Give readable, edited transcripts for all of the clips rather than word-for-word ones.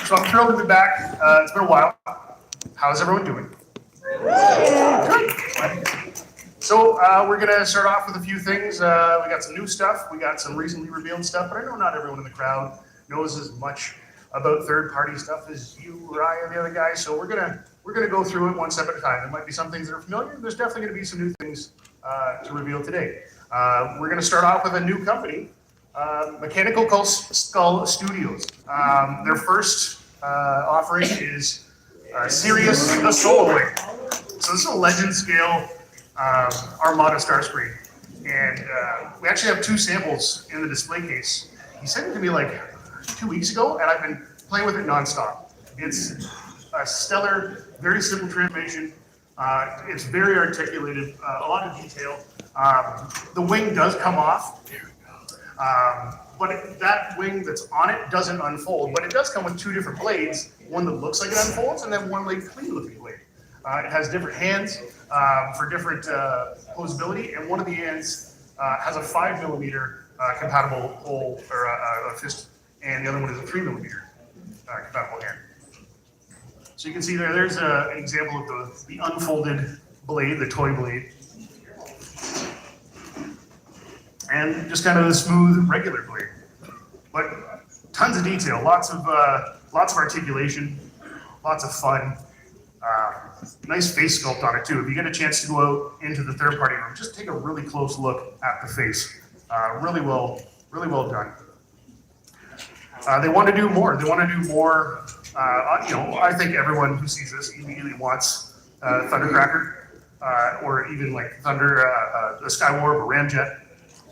So I'm thrilled to be back. It's been a while. How's everyone doing? Good. So we're going to start off with a few things. We got some new stuff. We got some recently revealed stuff, but I know not everyone in the crowd knows as much about third-party stuff as you or I or the other guys. So we're gonna go through it one step at a time. There might be some things that are familiar. There's definitely going to be some new things to reveal today. We're going to start off with a new company, Mechanical Skull Studios. Their first offering is Sirius the Solo Wing. So this is a legend scale Armada Starscream, and we actually have 2 samples in the display case. He sent it to me like 2 weeks ago, and I've been playing with it nonstop. It's a stellar, very simple transformation. It's very articulated, a lot of detail. The wing does come off, but that wing that's on it doesn't unfold, but it does come with 2 different blades, one that looks like it unfolds, and then one like clean looking blade. It has different hands for different posability, and one of the ends has a 5mm compatible hole or a fist, and the other one is a 3mm compatible hand. So you can see there's an example of the unfolded blade, the toy blade, and just kind of the smooth regular blade. But tons of detail, lots of articulation, lots of fun. Nice face sculpt on it too. If you get a chance to go out into the third-party room, just take a really close look at the face. Really well done. They want to do more. They want to do more. I think everyone who sees this immediately wants Thundercracker, or even like Thunder, a Skywarp, or Ramjet,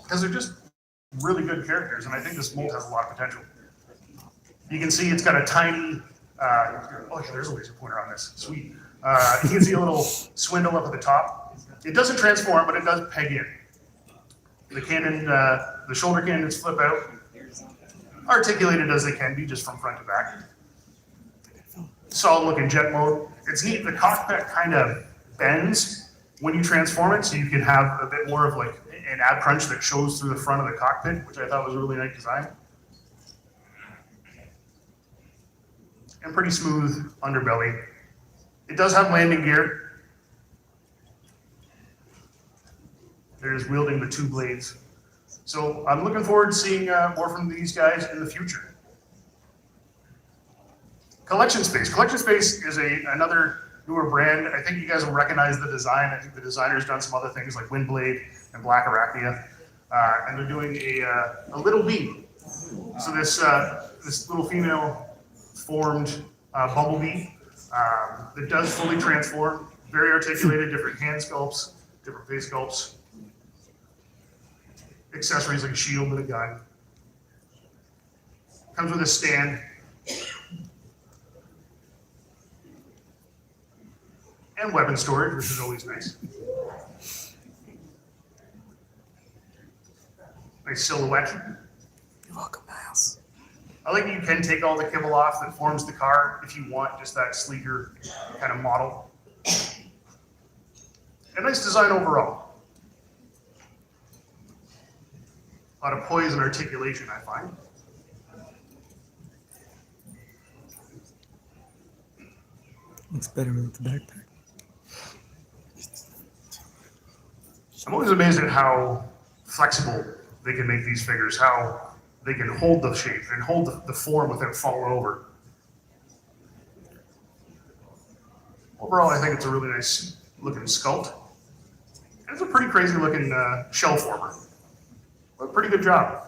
because they're just really good characters, and I think this mold has a lot of potential. You can see it's got a tiny. Oh, yeah, there's a laser pointer on this. Sweet. You can see a little swindle up at the top. It doesn't transform, but it does peg in. The cannon, the shoulder cannons flip out, articulated as they can be, just from front to back. Solid looking jet mode. It's neat. The cockpit kind of bends when you transform it, so you can have a bit more of like an ab crunch that shows through the front of the cockpit, which I thought was a really nice design. And pretty smooth underbelly. It does have landing gear. There's wielding the 2 blades. So I'm looking forward to seeing more from these guys in the future. Collection Space. Collection Space is another newer brand. I think you guys will recognize the design. I think the designer's done some other things like Windblade and Black Arachnia. And they're doing a little bee. So this little female formed bumblebee that does fully transform, very articulated, different hand sculpts, different face sculpts, accessories like a shield with a gun. Comes with a stand. And weapon storage, which is always nice. Nice silhouette. You're welcome, Miles. I like that you can take all the kibble off that forms the car if you want just that sleeker kind of model. A nice design overall. A lot of poise and articulation, I find. Looks better with the backpack. I'm always amazed at how flexible they can make these figures, how they can hold the shape and hold the form without falling over. Overall, I think it's a really nice looking sculpt. And it's a pretty crazy looking shell former. But pretty good job.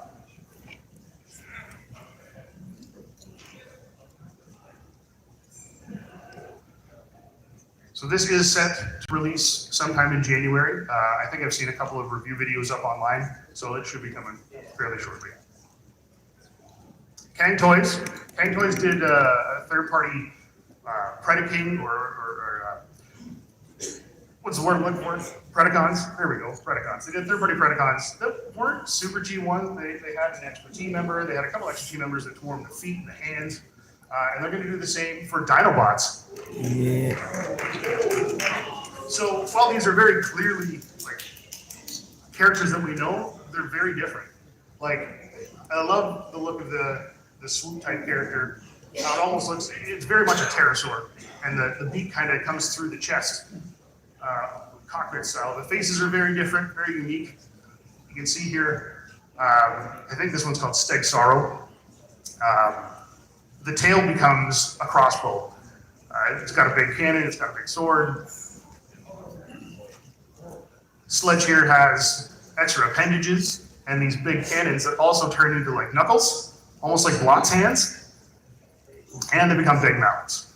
So this is set to release sometime in January. I think I've seen a couple of review videos up online, so it should be coming fairly shortly. Kang Toys. Kang Toys did a third-party Predaking or what's the word I'm looking for? Predacons. There we go, Predacons. They did third-party Predacons that weren't super G1. They had an extra team member. They had a couple extra team members that tore them the feet and the hands. And they're going to do the same for Dinobots. Yeah. So while these are very clearly like characters that we know, they're very different. Like I love the look of the swoop type character. It almost looks, it's very much a pterosaur, and the beak kind of comes through the chest, cockpit style. The faces are very different, very unique. You can see here, I think this one's called Stegosaurus. The tail becomes a crossbow. It's got a big cannon, it's got a big sword. Sledge here has extra appendages and these big cannons that also turn into like knuckles, almost like Block's hands, and they become big mallets.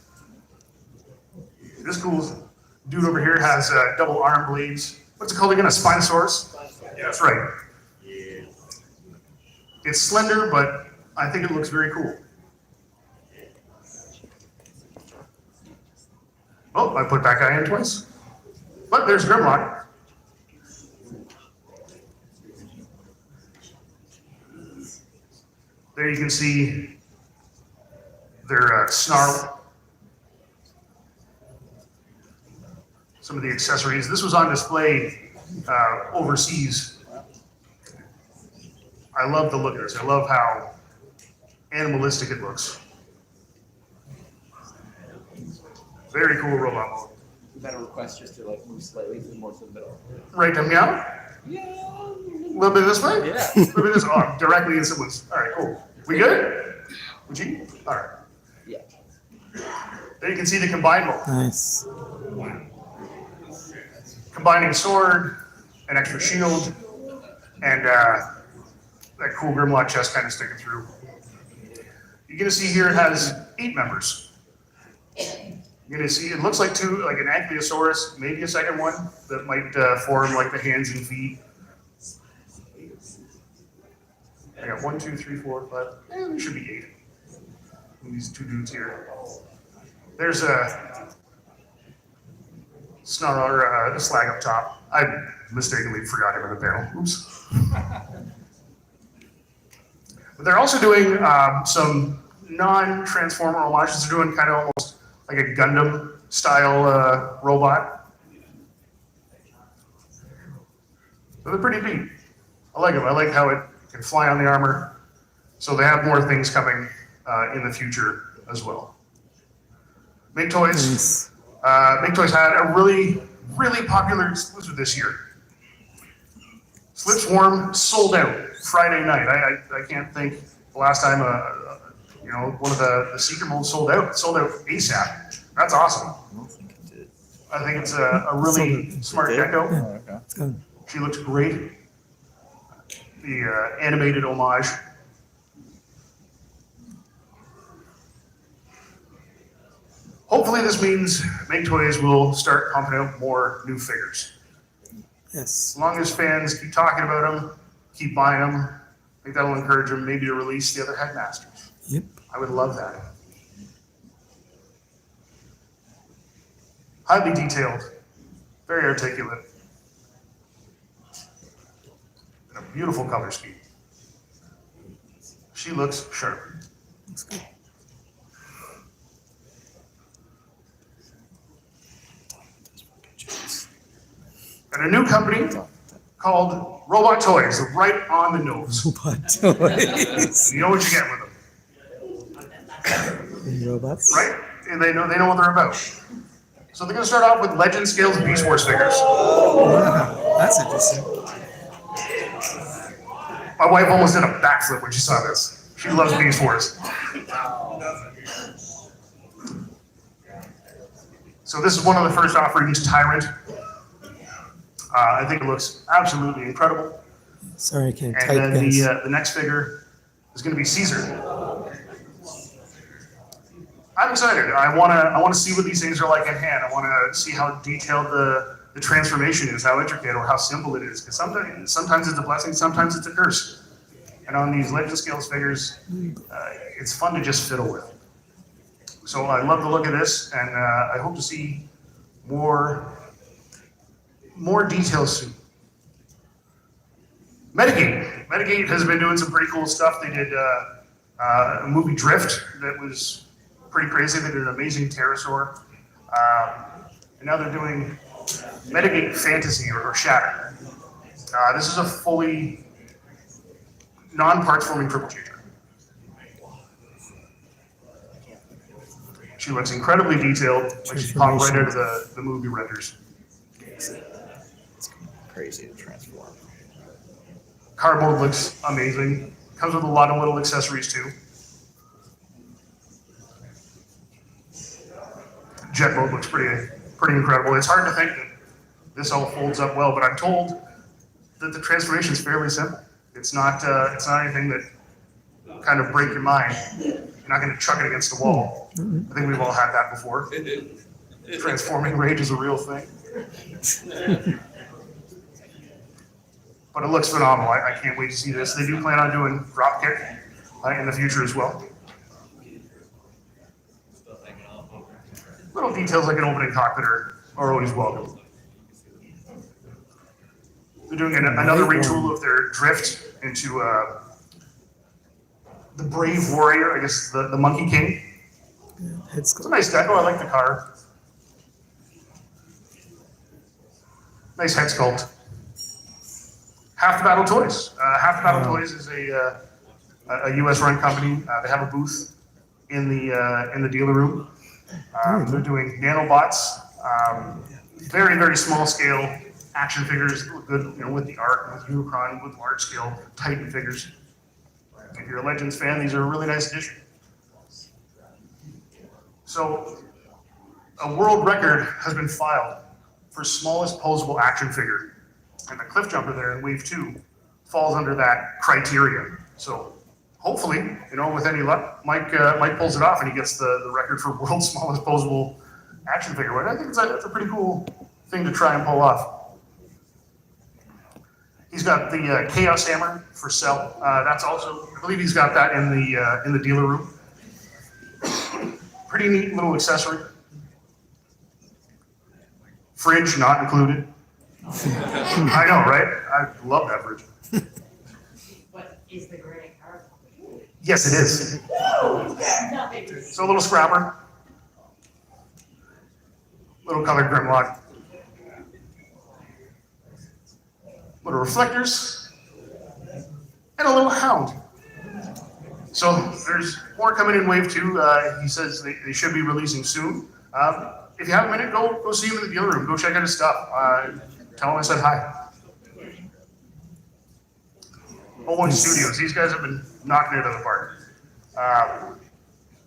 This cool dude over here has double arm blades. What's it called again? A Spinosaurus? Yeah, that's right. It's slender, but I think it looks very cool. Oh, I put that guy in twice. But there's Grimlock. There you can see their snarl. Some of the accessories. This was on display overseas. I love the look of this. I love how animalistic it looks. Very cool robot mode. Is that a request just to like move slightly more to the middle? Right to meow? Yeah. A little bit this way? Yeah. A little bit this way. Oh, directly in someone's. All right, cool. We good? Would you? All right. Yeah. There you can see the combined mode. Nice. Combining sword, an extra shield, and that cool Grimlock chest kind of sticking through. You're gonna see here it has 8 members. You're gonna see it looks like like an Ankylosaurus, maybe a second one that might form like the hands and feet. I got 1, 2, 3, 4, 5. There should be 8. And these 2 dudes here. There's a Snarl, the slag up top. I mistakenly forgot him in the panel. Oops. But they're also doing some non-Transformer homages. They're doing kind of almost like a Gundam style robot. So they're pretty neat. I like them. I like how it can fly on the armor. So they have more things coming in the future as well. Make Toys. Nice. Make Toys had a really, really popular exclusive this year. Slip Swarm sold out Friday night. I can't think the last time one of the Seeker molds sold out. It sold out ASAP. That's awesome. I don't think it did. I think it's a really smart gecko. Oh, okay. It's good. She looks great. The animated homage. Hopefully this means Make Toys will start pumping out more new figures. Yes. As long as fans keep talking about them, keep buying them, I think that'll encourage them maybe to release the other Headmasters. Yep. I would love that. Highly detailed, very articulate, and a beautiful color scheme. She looks sharp. Looks good. And a new company called Robot Toys, right on the nose. Robot toys. You know what you get with them, And robots. right? And they know what they're about. So they're going to start off with Legend Scales Beast Wars figures. Wow, that's interesting. My wife almost did a backflip when she saw this. She loves Beast Wars. So this is one of the first offerings, Tyrant. I think it looks absolutely incredible. Sorry, I can't And type then this. the next figure is going to be Caesar. I'm excited. I want to see what these things are like in hand. I want to see how detailed the transformation is, how intricate or how simple it is. Because sometimes it's a blessing, sometimes it's a curse. And on these Legend Scales figures, it's fun to just fiddle with. So I love the look of this, and I hope to see more details soon. Metagate has been doing some pretty cool stuff. They did a movie Drift that was pretty crazy. They did an amazing pterosaur. And now they're doing Metagate Fantasy or Shatter. This is a fully non-parts forming triple changer. She looks incredibly detailed, like she popped right out of the movie renders. It's crazy to transform. Cardboard looks amazing. Comes with a lot of little accessories too. Jet mode looks pretty incredible. It's hard to think that this all folds up well, but I'm told that the transformation is fairly simple. It's not anything that kind of break your mind. You're not going to chuck it against the wall. I think we've all had that before. Transforming rage is a real thing. But it looks phenomenal. I can't wait to see this. They do plan on doing dropkick in the future as well. Little details like an opening cockpit are always welcome. They're doing another retool of their drift into the Brave Warrior, I guess the Monkey King. It's a nice deco. I like the car. Nice head sculpt. Half the Battle Toys. Half the Battle Toys is a U.S. run company. They have a booth in the dealer room. They're doing nanobots, very, very small scale action figures, look good, with the art, with Unicron, with large scale Titan figures. If you're a Legends fan, these are a really nice addition. So, a world record has been filed for smallest posable action figure, and the Cliff Jumper there in Wave 2 falls under that criteria. So, hopefully, with any luck, Mike pulls it off and he gets the record for world's smallest posable action figure. Right? I think that's a pretty cool thing to try and pull off. He's got the Chaos Hammer for sale. That's also, I believe he's got that in the dealer room. Pretty neat little accessory. Fridge not included. I know, right? I love that fridge. What is the granite car? Yes, it is. So a little scrapper. Little colored Grimlock. Little reflectors. And a little hound. So there's more coming in Wave 2. He says they should be releasing soon. If you have a minute, go see him in the dealer room. Go check out his stuff. Tell him I said hi. Owen Studios. These guys have been knocking it out of the park.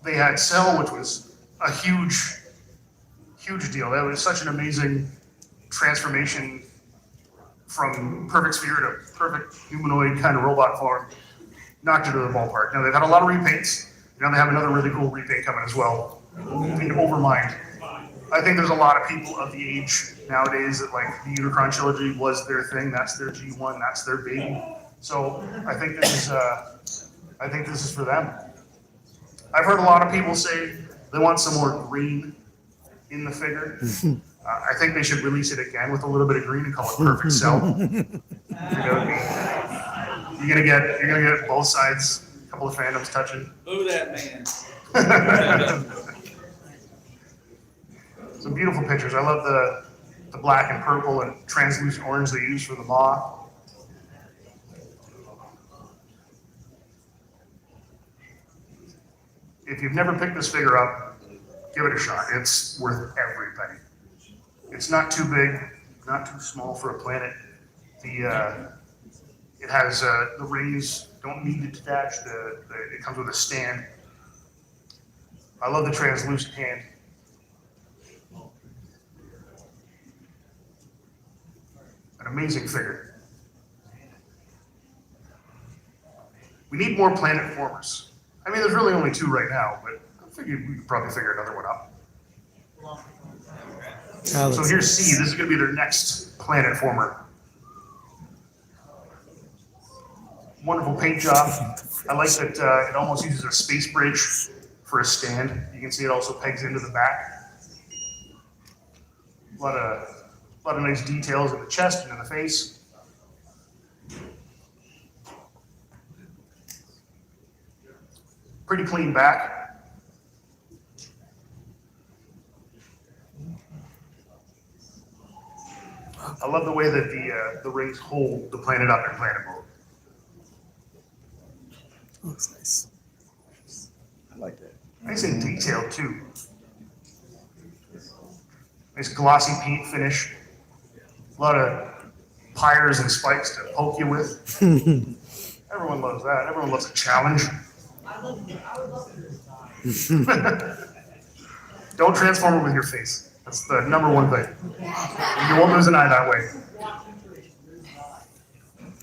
They had Cell, which was a huge deal. That was such an amazing transformation from perfect sphere to perfect humanoid kind of robot form. Knocked it out of the ballpark. Now they've had a lot of repaints. Now they have another really cool repaint coming as well. In Overmind. I think there's a lot of people of the age nowadays that like the Unicron trilogy was their thing. That's their G1. That's their baby. So I think this is for them. I've heard a lot of people say they want some more green in the figure. I think they should release it again with a little bit of green and call it Perfect Cell. You're gonna get both sides, a couple of fandoms touching. Ooh, that man. Some beautiful pictures. I love the black and purple and translucent orange they use for the maw. If you've never picked this figure up, give it a shot. It's worth every penny. It's not too big, not too small for a planet. It has the rings don't need to detach. It comes with a stand. I love the translucent hand. An amazing figure. We need more planet formers. I mean, there's really only 2 right now, but I figured we could probably figure another one out. So here's C. This is going to be their next planet former. Wonderful paint job. I like that it almost uses a space bridge for a stand. You can see it also pegs into the back. A lot of nice details in the chest and in the face. Pretty clean back. I love the way that the rings hold the planet up in planet mode. Looks nice. I like that. Nice and detailed too. Nice glossy paint finish. A lot of pyres and spikes to poke you with. Everyone loves that. Everyone loves a challenge. Don't transform it with your face. That's the number one thing. You won't lose an eye that way.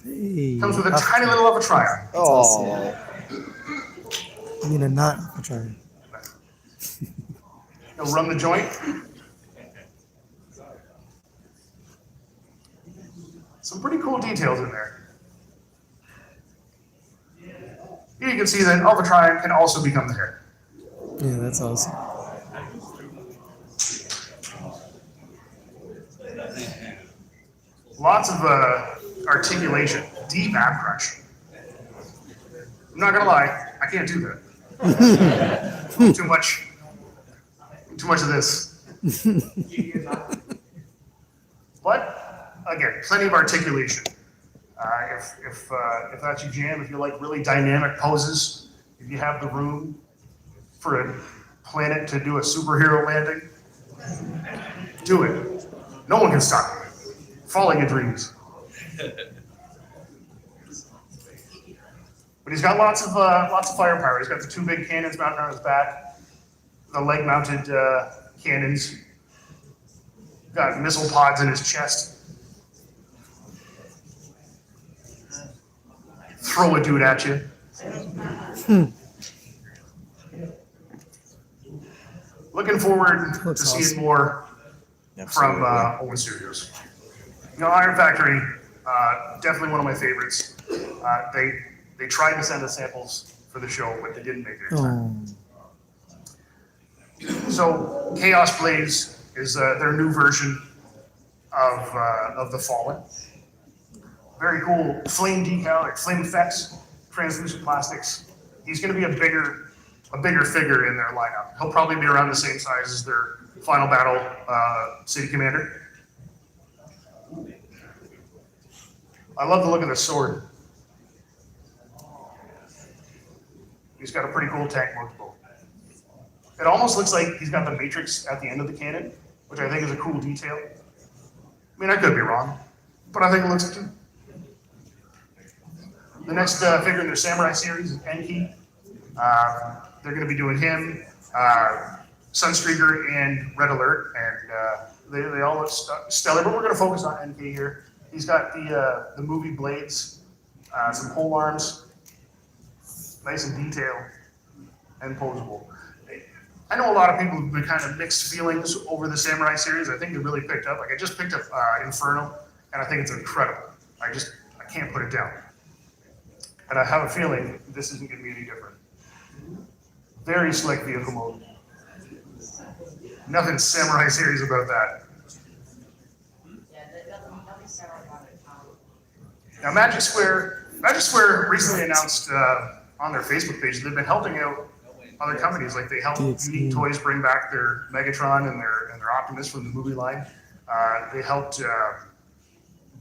Hey, Comes with a tiny little Tfcon. Oh, I mean, a not a try. You'll run the joint. Some pretty cool details in there. Here you can see that Tfcon can also become the hair. Yeah, that's awesome. Lots of articulation, deep ab crush. I'm not gonna lie, I can't do that. Too much of this. But again, plenty of articulation. If that's your jam, if you like really dynamic poses, if you have the room for a planet to do a superhero landing, do it. No one can stop you. Follow your dreams. But he's got lots of firepower. He's got the two big cannons mounted on his back, the leg-mounted cannons. Got missile pods in his chest. Throw a dude at you. Looking forward to Looks seeing awesome. more from Owen Studios. You know, Iron Factory, definitely one of my favorites. They tried to send us samples for the show, but they didn't make it in time. Oh, So Chaos Blaze is their new version of the Fallen. Very cool flame decal, like flame effects, translucent plastics. He's going to be a bigger figure in their lineup. He'll probably be around the same size as their Final Battle City Commander. I love the look of the sword. He's got a pretty cool tank multiple. It almost looks like he's got the Matrix at the end of the cannon, which I think is a cool detail. I mean, I could be wrong, but I think it looks good too. The next figure in their Samurai series is Enki. They're going to be doing him, Sunstreaker, and Red Alert, and they all look stellar, but we're going to focus on Enki here. He's got the movie blades, some pole arms, nice and detailed and posable. I know a lot of people have been kind of mixed feelings over the Samurai series. I think they really picked up. Like I just picked up Inferno, and I think it's incredible. I can't put it down. And I have a feeling this isn't going to be any different. Very slick vehicle mode. Nothing Samurai series about that. Yeah, nothing Sarah about it. Now Magic Square recently announced on their Facebook page they've been helping out other companies. Like they helped Tfcon. Unique Toys bring back their Megatron and their Optimus from the movie line. They helped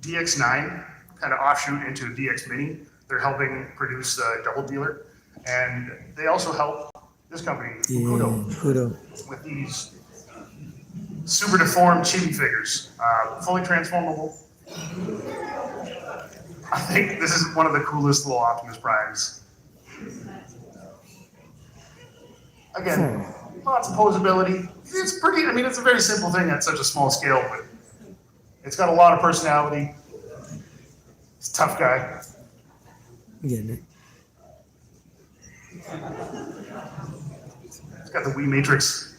DX9 kind of offshoot into DX Mini. They're helping produce Double Dealer, and they also help this company, yeah, Kudo, Kudo. with these super deformed chibi figures, fully transformable. I think this is one of the coolest little Optimus Primes. Again, lots of posability. It's pretty, I mean, it's a very simple thing at such a small scale, but it's got a lot of personality. He's a tough guy. I'm getting it. He's got the Wii Matrix.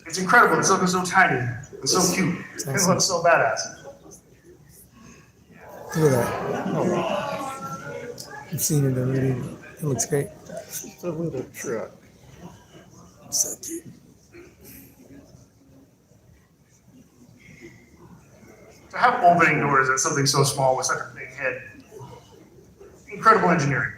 It's incredible. It's looking so tiny and so cute. It looks so badass. Look at that. I've seen it already. It looks great. It's a little truck. So cute. To have opening doors at something so small with such a big head, incredible engineering.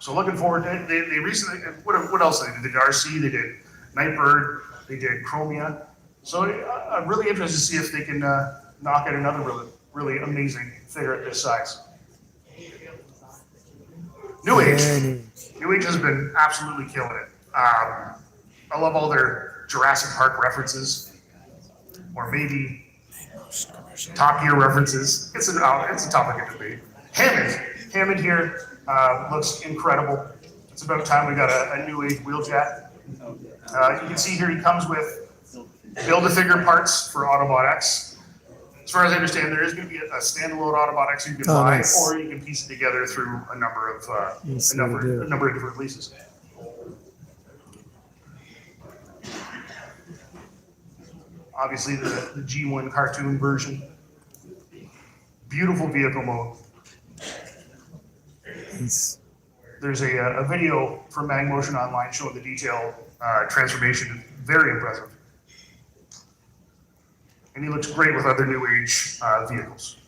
So looking forward to it. They recently, what else they did? They did RC, they did Nightbird, they did Chromia. So I'm really interested to see if they can knock out another really amazing figure at this size. New Age. Yeah, New Age. New Age has been absolutely killing it. I love all their Jurassic Park references, or maybe Top Gear references. It's a topic of debate. Hammond here looks incredible. It's about time we got a New Age wheeljack. You can see here he comes with Build-A-Figure parts for Autobot X. As far as I understand, there is going to be a standalone Autobot X you can buy, nice. or you can piece it together through a number of Yes, a number we do. of different releases. Obviously, the G1 cartoon version. Beautiful vehicle mode. Nice. There's a video from Mag Motion Online showing the detail transformation. Very impressive. And he looks great with other New Age vehicles.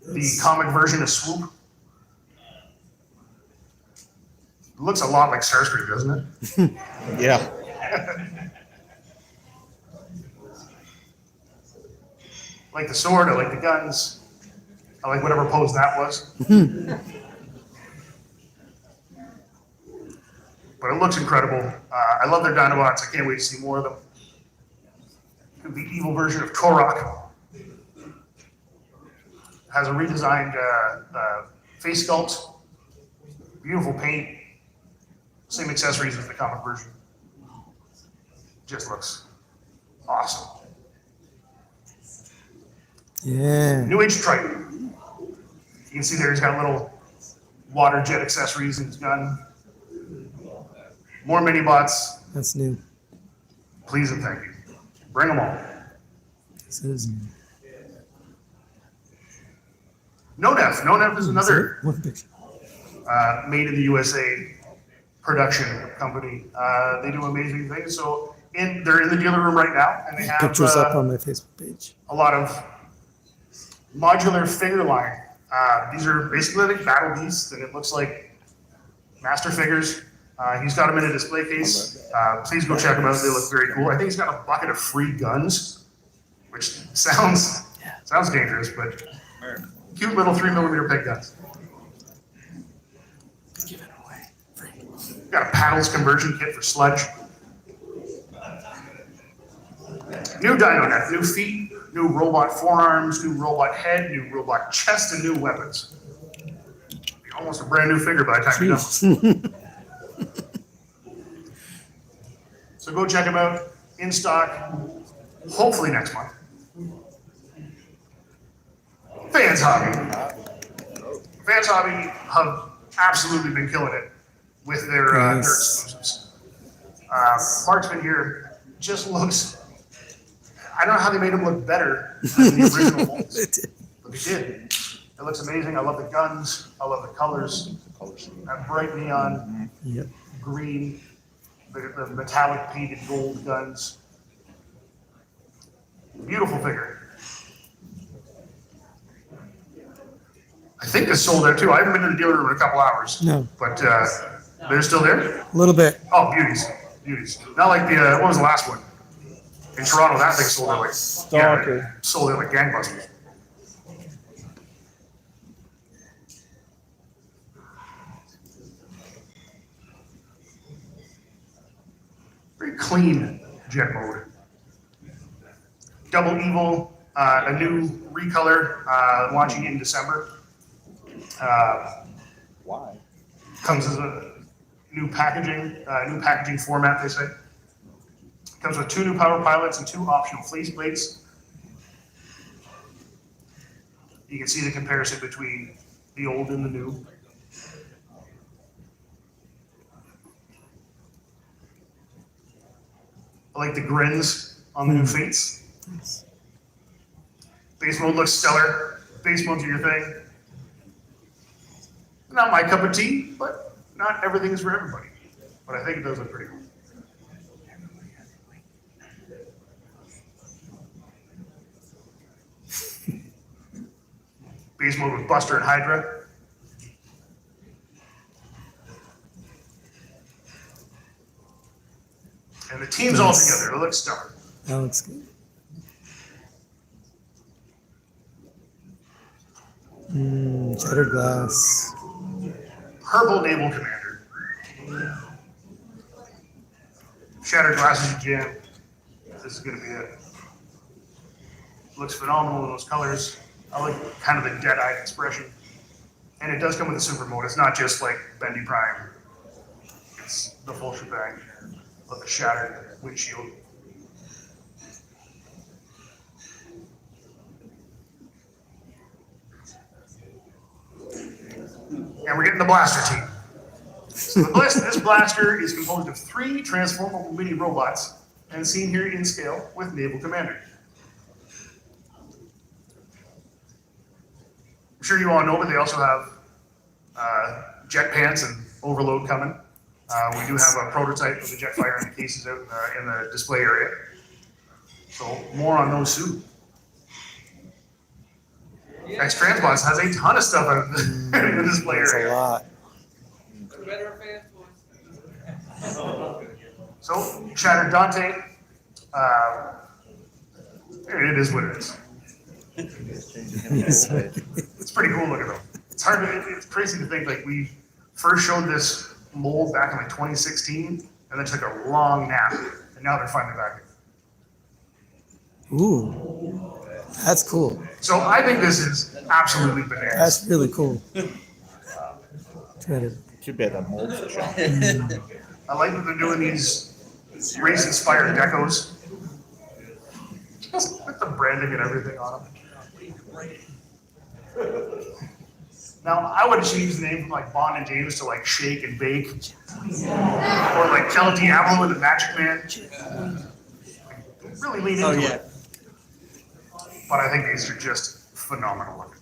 The comic version of Swoop looks a lot like Starscream, doesn't it? Yeah. I like the sword, I like the guns, I like whatever pose that was. But it looks incredible. I love their Dinobots. I can't wait to see more of them. The evil version of Korok has a redesigned face sculpt, beautiful paint, same accessories as the comic version. Just looks awesome. Yeah. New Age Triton. You can see there he's got little water jet accessories in his gun. More mini-bots. That's new. Please and thank you. Bring them all. This is No-Nef. No-Nef is another one picture. made in the USA production company. They do amazing things. So they're in the dealer room right now, and they have Pictures up on my Facebook page. a lot of modular figure line. These are basically like battle beasts, and it looks like master figures. He's got them in a display case. Please go check them out. They look very cool. I think he's got a bucket of free guns, which sounds dangerous, but cute little 3mm peg guns. Give it away. Free. Got a paddles conversion kit for sludge. New Dino Neck, new feet, new robot forearms, new robot head, new robot chest, and new weapons. Almost a brand new figure by the time you're done. So go check them out, in stock, hopefully next month. Fans Hobby have absolutely been killing it with their exclusives. Marksman here just looks, I don't know how they made him look better than the original molds, but they did. It looks amazing. I love the guns. I love the colors. That bright neon Yep. green, the metallic painted gold guns. Beautiful figure. I think it's sold out too. I haven't been to the dealer room in a couple hours. No. But they're still there? A little bit. Oh, beauties. Beauties. Not like the, what was the last one? In Toronto, that thing sold out like, Stalker. sold out like gangbusters. Very clean jet mode. Double Evil, a new recolor launching in December. Why? Comes as a new packaging format, they say. Comes with 2 new power pilots and 2 optional face plates. You can see the comparison between the old and the new. I like the grins on the new fates. Nice. Base mode looks stellar. Base mode's your thing. Not my cup of tea, but not everything is for everybody. But I think it does look pretty cool. Base mode with Buster and Hydra. And the team's all Nice. together. It looks stellar. That looks good. Shattered glass. Purple Naval Commander. Shattered glasses you jam. This is gonna be it. Looks phenomenal in those colors. I like kind of the dead-eyed expression. And it does come with a super mode. It's not just like Bendy Prime. It's the full shebang of the shattered windshield. And we're getting the blaster team. So this blaster is composed of 3 transformable mini robots and seen here in scale with Naval Commander. I'm sure you all know, but they also have jet pants and overload coming. We do have a prototype of the jet fighter in the cases out in the display area. So more on those soon. X-Transbots has a ton of stuff out in the display That's a area. lot. So, Shattered Dante, it is what it is. It's pretty cool looking though. It's hard to, it's crazy to think like we first showed this mold back in like 2016 and then took a long nap and now they're finally back. Ooh, that's cool. So I think this is absolutely bananas. That's really cool. Shattered. Too bad that mold's shot. I like that they're doing these race-inspired decos. Just with the branding and everything on them. Now, I would have changed the name from like Bond and James to like Shake and Bake. Or like Kel Diablo and the Magic Man. Really lean into it. But I think these are just phenomenal looking.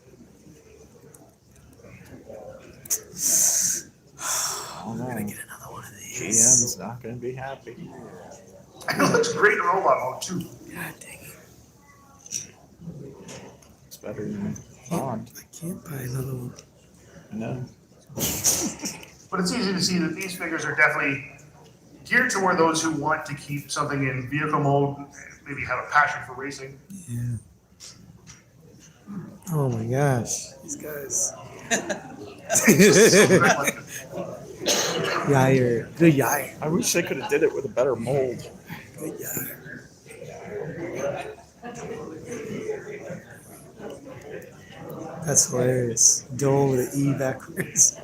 Oh no. Get another one of these. GM's not going to be happy. It looks great in robot mode too. God dang it. It's better than Bond. I can't buy another one. No. But it's easy to see that these figures are definitely geared to where those who want to keep something in vehicle mode, maybe have a passion for racing. Yeah. Oh my gosh. These guys. Yair. Good Yair. I wish they could have did it with a better mold. Good Yair. That's hilarious. Dole with an E backwards.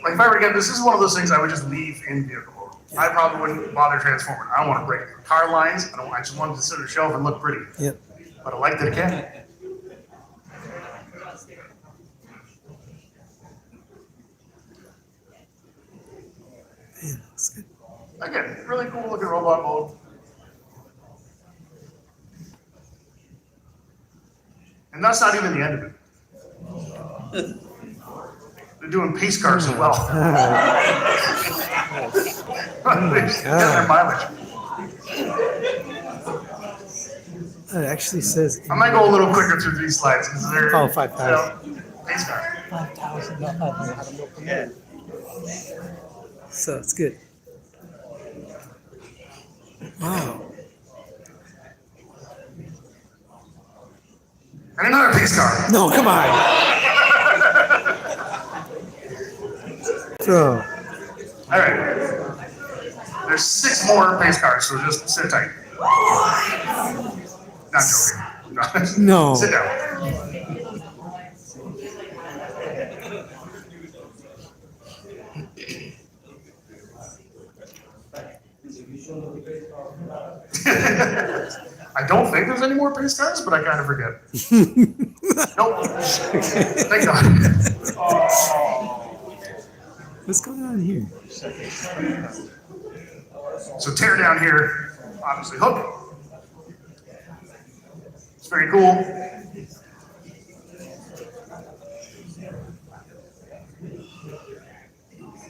Like if I were to get this is one of those things I would just leave in vehicle mode. I probably wouldn't bother transforming. I don't want to break the car lines. I just want it to sit on the shelf and look pretty. Yep. But I like that it can. Man, that's good. Again, really cool looking robot mode. And that's not even the end of it. They're doing pace cars as well. They get their mileage. It actually says. I might go a little quicker through these slides because they're Oh, 5,000. pace car. 5,000. So it's good. Wow. And another pace car. No, come on. So, All right. There's 6 more pace cars, so just sit tight. Not joking. No. Sit down. I don't think there's any more pace cars, but I kind of forget. Nope. Thank God. what's going on here? So tear down here, obviously Hook. It's very cool.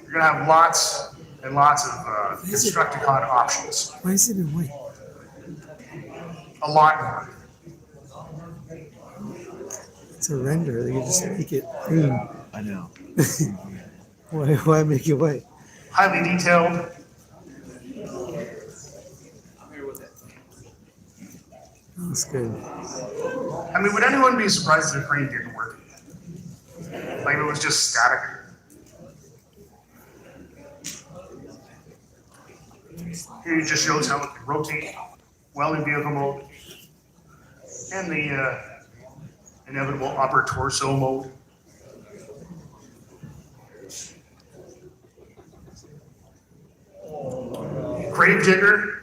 You're gonna have lots and lots of Constructicon options. Why is it in white? A lot more. It's a render. They could just make it green. I know. Why make it white? Highly detailed. That's good. I mean, would anyone be surprised if the crane didn't work? Like it was just static. Here it just shows how it can rotate well in vehicle mode and the inevitable upper torso mode. Grave digger.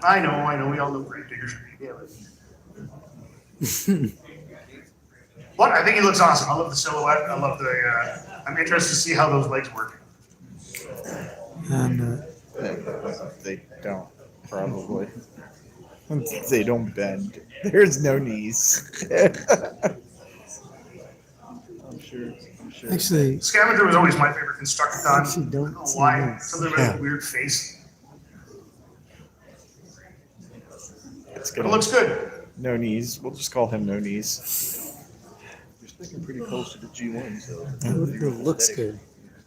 I know, we all know grave diggers are big. But I think he looks awesome. I love the silhouette. I love the. I'm interested to see how those legs work. And They don't, probably. They don't bend. There's no knees. I'm sure. actually, Scavenger was always my favorite Constructicon. Actually, don't I don't know see why. those. Something about a weird face. It's But it gonna, looks good. no knees. We'll just call him no knees. You're sticking pretty close to the G1s, though. it looks good.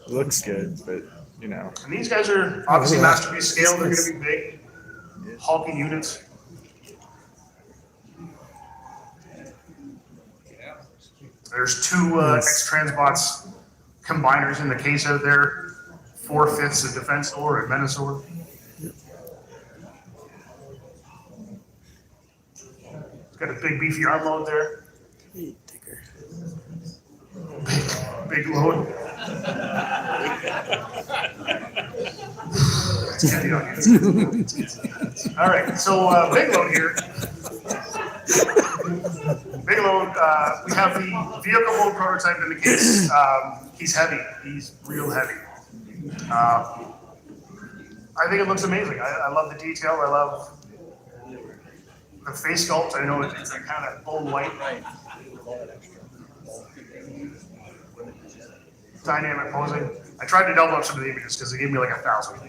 Looks good, but you know. And these guys are obviously yeah. masterpiece scale. They're going to be big, hulking units. There's two X-Transbots combiners in the case out there. 4/5 a Defensor and Menasor. It's got a big beefy arm load there. Hey, digger. Big load. Let's get the audience. All right, so big load here. Big load. We have the vehicle mode prototype in the case. He's heavy. He's real heavy. I think it looks amazing. I love the detail. I love the face sculpt. I know it's a kind of bone white. Dynamic posing. I tried to double up some of the images because they gave me like 1,000.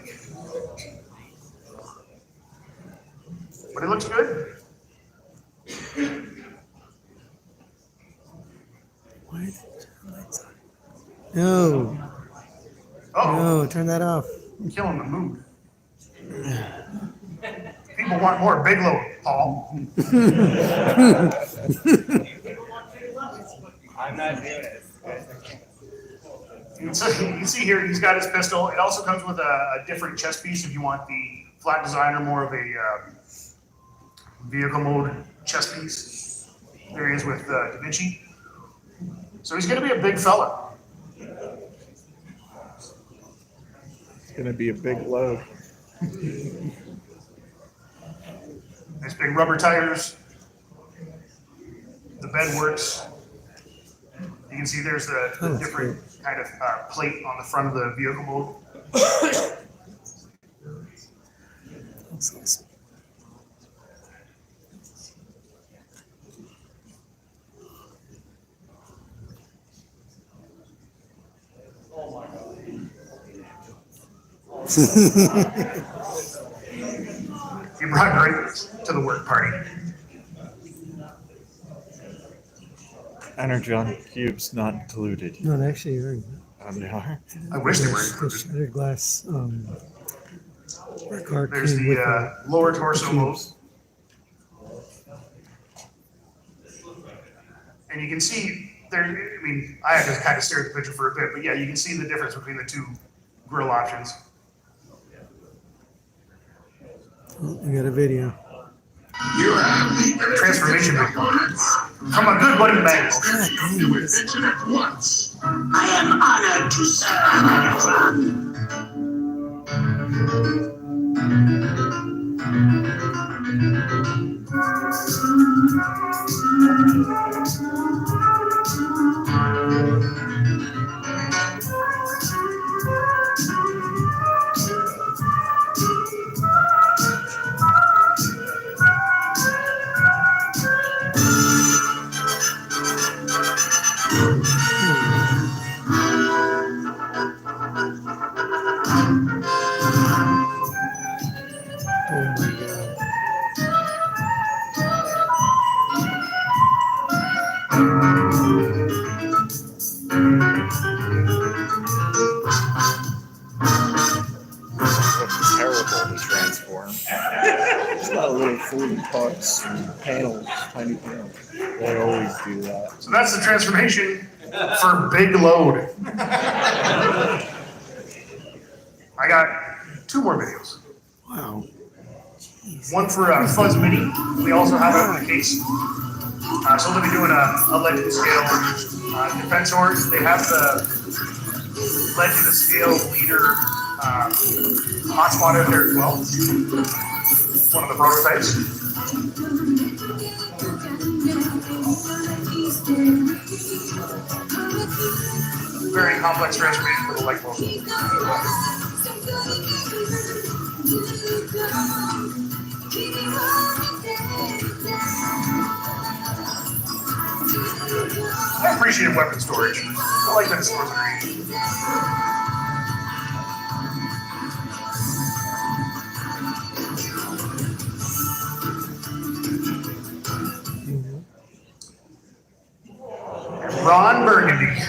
But it looks good. Why did it turn lights on? No, Oh, no, turn that off. I'm killing the mood. People want more big load, Paul. I'm not doing it. You can see here, he's got his pistol. It also comes with a different chest piece if you want the flat design or more of a vehicle mode chest piece. There he is with Da Vinci. So he's going to be a big fella. It's gonna be a big load. Nice big rubber tires. The bed works. You can see there's the different kind of plate on the front of the vehicle mode. That's awesome. You brought greatness to the work party. Energon cubes not included. No, they actually are. They are. I wish they were The included. shattered glass card There's came with the lower torso mode. cubes. And you can see there, I mean, I had to kind of stare at the picture for a bit, but yeah, you can see the difference between the two grill options. Oh, I got a video. You have the Transformation video. From a good buddy Bangs. your attention at once. I am honored to serve, Articulation. Oh my god. Looks terrible to transform. got a little folding parts and panels, tiny panels. They always do that. So that's the transformation for big load. I got 2 more videos. Wow. One for Fuzz Mini. We also have it in the case. So they'll be doing a legend scale defensor. They have the legend scale leader hotspot out there as well. One of the prototypes. Very complex transformation for the light bulb. I appreciate weapon storage. I like that it stores underneath. Ron Burgundy.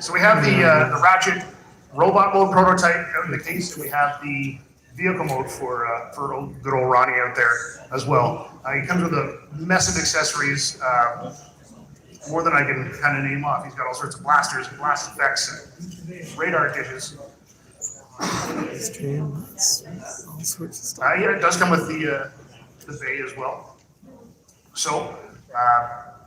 So we have the Ratchet robot mode prototype out in the case, and we have the vehicle mode for good old Ronnie out there as well. He comes with a mess of accessories, more than I can kind of name off. He's got all sorts of blasters and blast effects and radar dishes. Stream, all sorts of stuff. Yeah, it does come with the bay as well. So,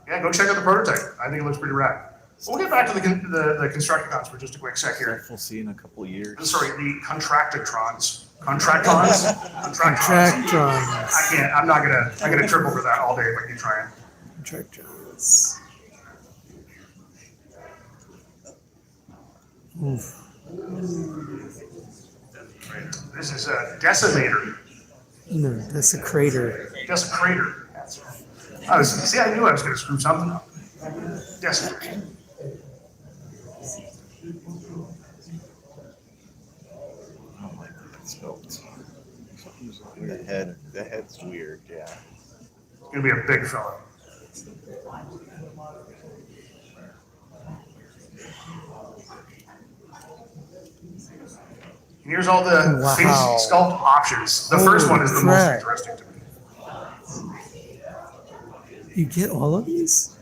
yeah, go check out the prototype. I think it looks pretty rad. We'll get back to the Constructicons for just a quick sec here. We'll see in a couple of years. Sorry, the Contracticons. Contractons? Contractons. Tractrons. I can't, I'm gonna trip over that all day if I keep trying. Tractrons. Oof. This is a Decimator. No, that's a crater. Desecrator. That's right. I knew I was gonna screw something up. Decimator. I don't like that it's built. The head's weird, yeah. It's gonna be a big fella. And here's all the Wow. face sculpt options. The first one is the most Crap. interesting to me. You get all of these?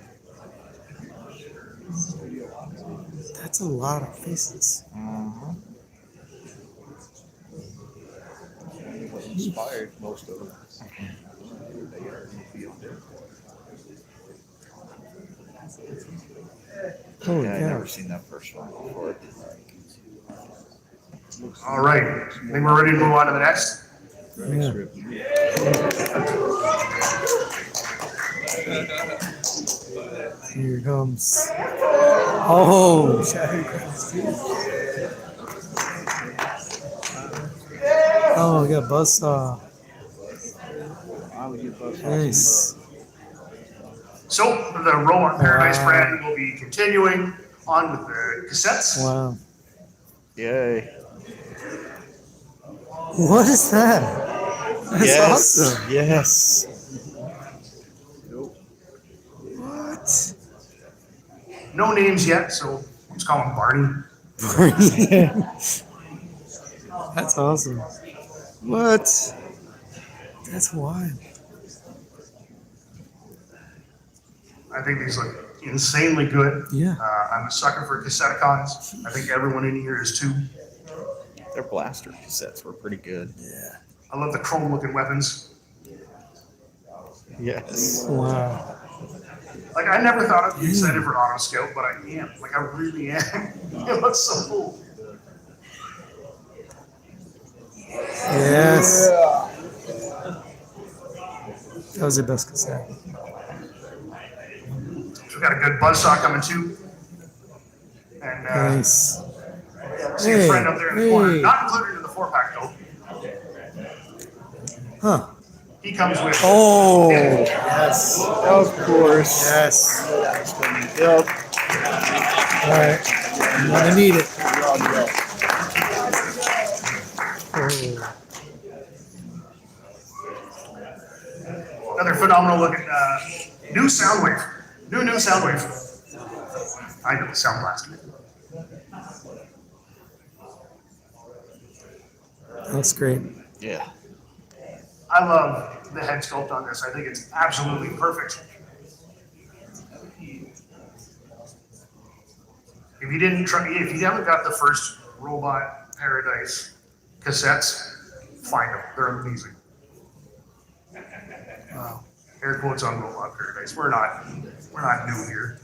That's a lot of faces. Uh-huh. Inspired most of them. Holy Yeah, I've cow. never seen that first one before. All right, I think we're ready to move on to the next. Yeah. Here it comes. Oh, Shattered Crowns too. Oh, we got Buzzsaw. Nice. So the Rowan Paradise brand will be continuing on with the cassettes. Wow. Yay. What is that? That's Yes. awesome. Yes. What? No names yet, so let's call him Barney. That's awesome. What? That's wild. I think these look insanely good. Yeah. I'm a sucker for Cassetticons. I think everyone in here is too. Their blaster cassettes were pretty good. Yeah. I love the chrome looking weapons. Yes. Wow. Like, I never thought I'd be excited for Auto Scout, but I am. Like, I really am. It looks so cool. Yes. That was your best cassette. So we got a good buzzsaw coming too. And Nice. see a friend up there in the corner. Hey. Not included in the 4-pack though. Huh. He comes with. Oh. Yes. Of course. Yes. Yep. All right. I'm gonna need it. Oh. Another phenomenal looking new Soundwave. New Soundwave. I know the Sound Blaster. That's great. Yeah. I love the head sculpt on this. I think it's absolutely perfect. If you haven't got the first Robot Paradise cassettes, find them. They're amazing. Wow. Air quotes on Robot Paradise. We're not new here.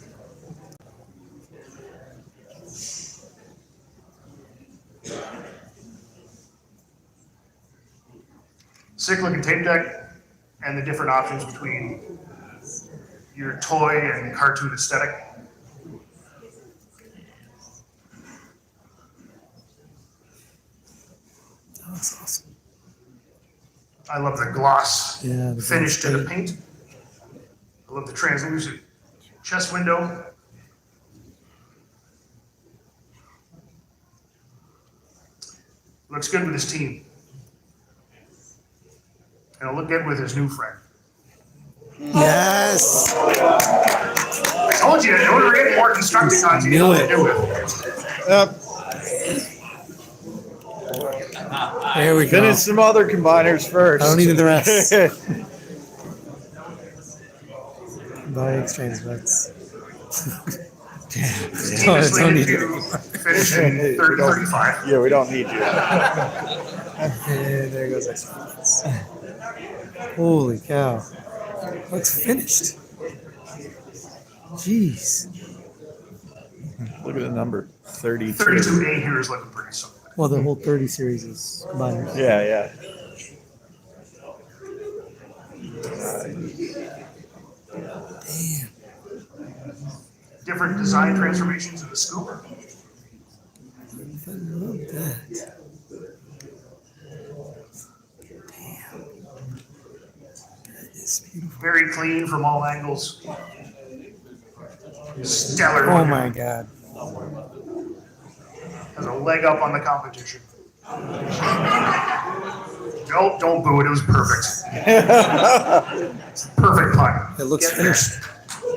Sick looking tape deck and the different options between your toy and cartoon aesthetic. That looks awesome. I love the gloss Yeah, the finish to gloss the paint. I love the translucent chest window. Looks good with his team. And it'll look good with his new friend. Yes. I told you, in order to get more Constructicons, you Knew know what it. to do with. Yep. There we go. Finish some other combiners first. I don't need the rest. Buy exchange bets. His team is slated to finish in 30-35. Yeah, we don't need you. And there goes extra bets. Holy cow. Looks finished. Jeez. Look at the number. 32. 32A here is looking pretty solid. Well, the whole 30 series is combined. Yeah, yeah. Damn. Different design transformations in the scoop. I love that. Damn. That is beautiful. Very clean from all angles. Stellar. Oh looking. my god. Has a leg up on the competition. Nope, don't boo it. It was perfect. It's a perfect pun. It looks Get there. finished.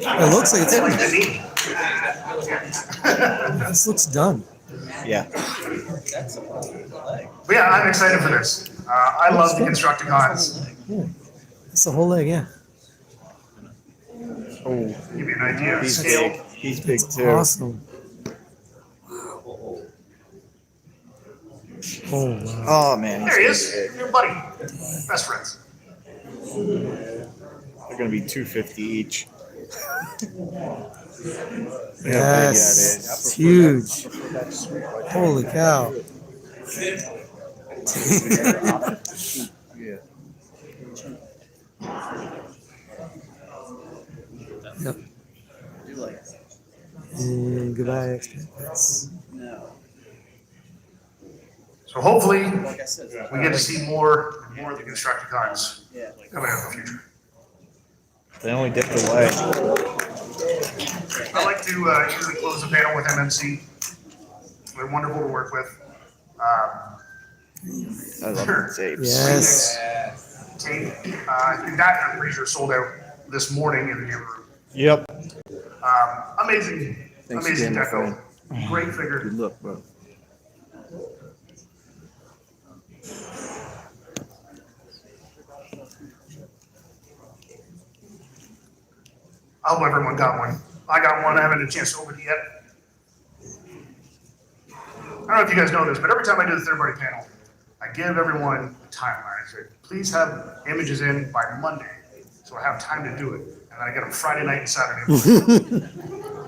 It looks like it's Like the finished. knee. This looks done. Yeah. But yeah, I'm excited for this. I love the Constructicons. Yeah. It's the whole leg, yeah. Oh, Give you an idea of he's scale. big. He's big It's too. awesome. Oh, wow. Oh man, There he he's is, big. your buddy, best friends. They're gonna be $250 each. Yes. It's huge. Holy cow. Yeah. Yep. And goodbye, extra bets. So hopefully, we get to see more and more of the Constructicons coming out in the future. They only dipped away. I like to usually close the panel with MMC. They're wonderful to work with. I love the tapes. Yes. Tape. I think that, I'm pretty sure, sold out this morning in the game room. Yep. Amazing, Thanks amazing again, my deco. Great figure. Good luck, bro. I hope everyone got one. I got one. I haven't had a chance to open it yet. I don't know if you guys know this, but every time I do the third party panel, I give everyone a timeline. I say, please have images in by Monday so I have time to do it. And then I get them Friday night and Saturday morning.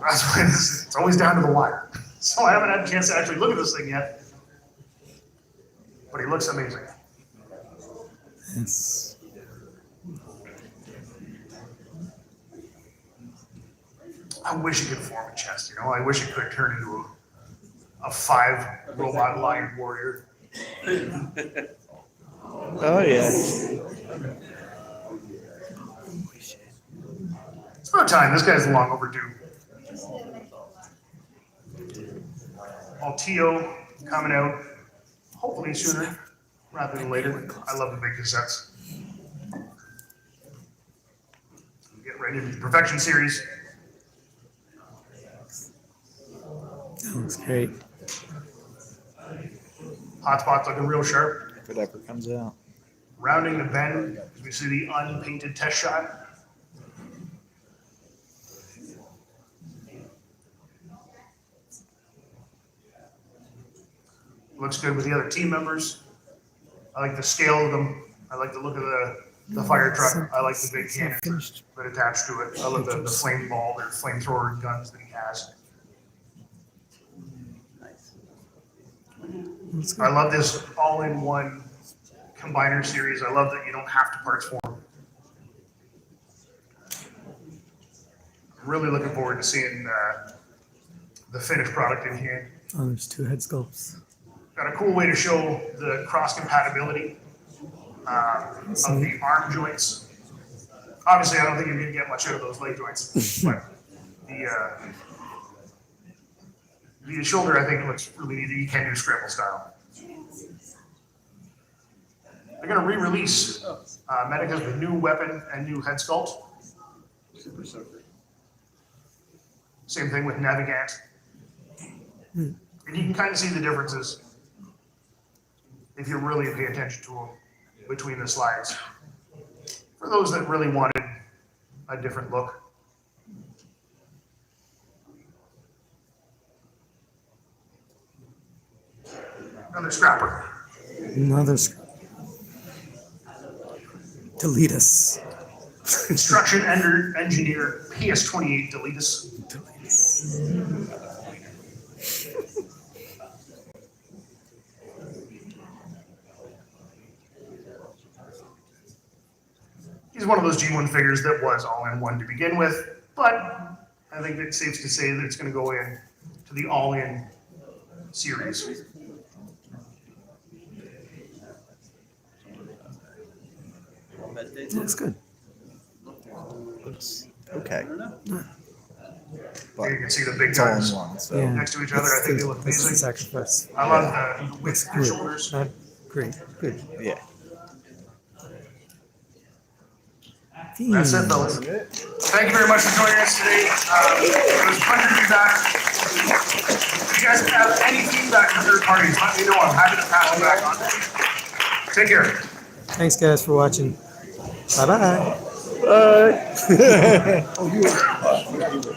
That's why it's always down to the wire. So I haven't had a chance to actually look at this thing yet. But he looks amazing. Yes. I wish it could form a chest, you know? I wish it could turn into a 5 robot lion warrior. Oh yeah. It's about time. This guy's long overdue. Altio coming out hopefully sooner rather than later. I love the big cassettes. Get ready to the Perfection series. That looks great. Hotspot's looking real sharp. If it ever comes out. Rounding the bend, as we see the unpainted test shot. Looks good with the other team members. I like the scale of them. I like the look of the fire truck. I like the big It's not cannons finished. that attach to it. I love the flame ball or flamethrower guns that he has. That's I good. love this all-in-one combiner series. I love that you don't have to parts form. I'm really looking forward to seeing the finished product in here. Oh, there's 2 head sculpts. Got a cool way to show the cross compatibility of the arm joints. Obviously, I don't think you're going to get much out of those leg joints, but the shoulder, I think, looks really neat. You can do scramble style. They're going to re-release Medicas with new weapon and new head sculpt. Super soaker. Same thing with Navigant. And you can kind of see the differences if you really pay attention to them between the slides. For those that really wanted a different look. Another scrapper. Another scrap. Delete us. Construction engineer PS28 Deletus. Delete us. He's one of those G1 figures that was all-in-one to begin with, but I think it's safe to say that it's going to go in to the all-in series. Looks good. Looks okay. Here you can see the big It's all in guns one, so. Yeah. next to each other. I think they look That's the amazing. sacrifice. I love the width of the Good. shoulders. Not great. Good. Yeah. That's it, fellas. Thank you very much for joining us today. It was a pleasure to be back. If you guys have any feedback from third parties, let me know. I'm happy to pass it back on. Take care. Thanks, guys, for watching. Bye-bye. Bye.